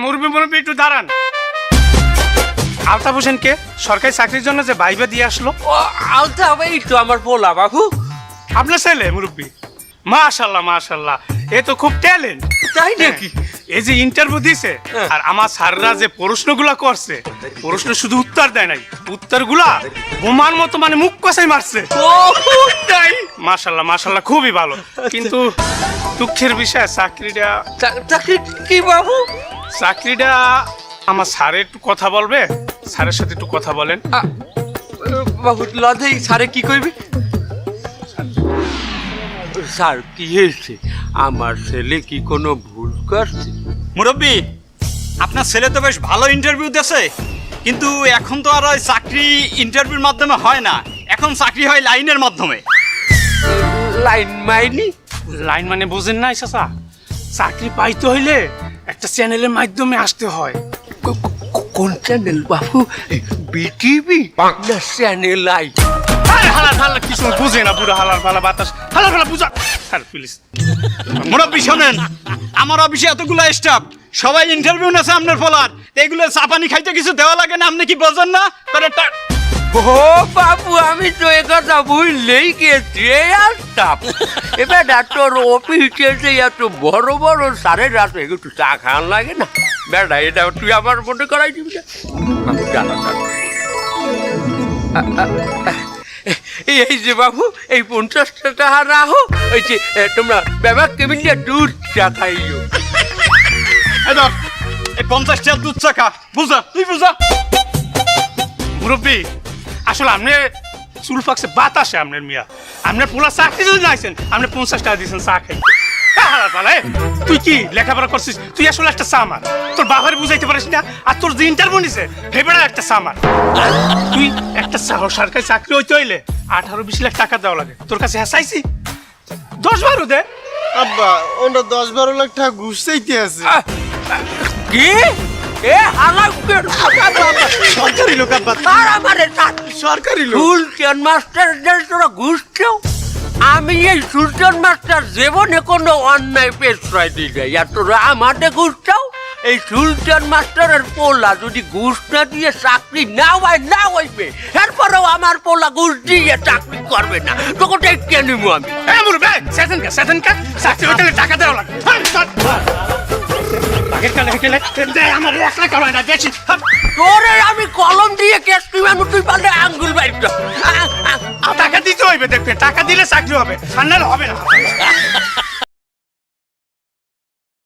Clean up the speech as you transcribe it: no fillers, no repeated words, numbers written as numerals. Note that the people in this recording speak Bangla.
মুরবি মুরবি একটু দাঁড়ান। আলতাফ হোসেন কে সরকারি চাকরির জন্য যে বাইবে দিয়ে আসলো? ও আলতাফ, এই তো আমার পোলা বাবু। আপনার ছেলে মুরব্বী? মাশাল্লাহ মাশাল্লাহ, এ তো খুব ট্যালেন্ট। তাই নাকি? এই যে ইন্টারভিউ দিছে আর আমার স্যাররা যে প্রশ্নগুলা করছে, প্রশ্ন শুধু উত্তর দেয় নাই, উত্তরগুলা বোমার মতো মানে মুখ কষাই মারছে। ও তাই? মাশাল্লাহ মাশাল্লাহ, খুবই ভালো। কিন্তু দুঃখের বিষয় চাকরিটা চাকরি কি বাবু? চাকরিটা আমার স্যারের একটু কথা বলবে, স্যারের সাথে একটু কথা বলেন। বাবু লজে স্যারে কি কইবে? স্যার কি হয়েছে? আমার ছেলে কি কোনো ভুল করছে? মুরব্বী, আপনার ছেলে তো বেশ ভালো ইন্টারভিউ দিয়েছে, কিন্তু এখন তো আর ওই চাকরি ইন্টারভিউর মাধ্যমে হয় না, এখন চাকরি হয় লাইনের মাধ্যমে। লাইন মাইনি? লাইন মানে বোঝেন না চাচা? চাকরি পাইতে হইলে একটা চ্যানেলের মাধ্যমে আসতে হয়। কোন চ্যানেল বাবু? বিটিভি না চ্যানেল আই? আরে হালাল হালাল কিছু বুঝে না, পুরো হালাল ফালা বাতাস হালাল ফালা বুঝা। Sir please. মুরব্বী শোনেন, আমার অফিসে এতগুলো স্টাফ সবাই ইন্টারভিউ নেছে আপনার ফলার, এগুলো চাপানি খাইতে কিছু দেওয়া লাগে না, আপনি কি বোঝেন না? ও বাবু, আমি তো একথা ভুললেই গেছি। আসতাম এবার তোর অফিসে যে এত বড় বড় সারের রাতে একটু চা খাওয়ান লাগে না বেটা, এটা তুই আমার মনে করাই দিবি না বাবু? জানা এই যে বাবু, এই 50টা টাকা রাখো, ওই যে তোমরা ব্যাপার কেমন দুধ চা খাইও। এই 50 টাকা দুধ চা খা, বুঝা তুই বুঝা। মুরব্বী, আসলে আপনি চুল ফাঁকছে বাতাসে আপনার মিয়া, আপনার পোলা চাকরি যদি নাইছেন, আপনি 50 টাকা দিয়েছেন চা খাই। তুই কি লেখাপড়া করছিস? তুই আসলে একটা সামার, তোর বাবার বুঝাইতে পারিস না, আর তোর যে ইন্টারভিউ নিছে ভেবেড়া একটা সামার। তুই একটা সরকারি চাকরি হইতে হইলে 18-20 লাখ টাকা দেওয়া লাগে, তোর কাছে হাসাইছি 10-12 দে। আব্বা ওটা 10-12 লাখ টাকা ঘুষ চাইতে আছে। কি এ হালাকের সরকারি লোক আব্বা, তার আমারে সরকারি লোক। সুলতান মাস্টারদের তোরা ঘুষ চাও? আমি এই সুলতান মাস্টার জীবনে কোনো অন্যায় পেশায় দিই যাই, আর তোরা আমাদের ঘুষ চাও? এই সুলতান মাস্টারের পোলা যদি ঘুষ না দিয়ে চাকরি না হইবে, এরপরেও আমার পোলা ঘুষ দিয়ে চাকরি করবে না, তোকে টেকে নিব আমি। চাকরি হইতে হলে টাকা দেওয়া লাগে। তোরে আমি কলম দিয়ে কেস তুই পারলে আঙ্গুল বাইর কর। টাকা দিতে হইবে, দেখবে টাকা দিলে চাকরি হবে, আর নাহলে হবে না।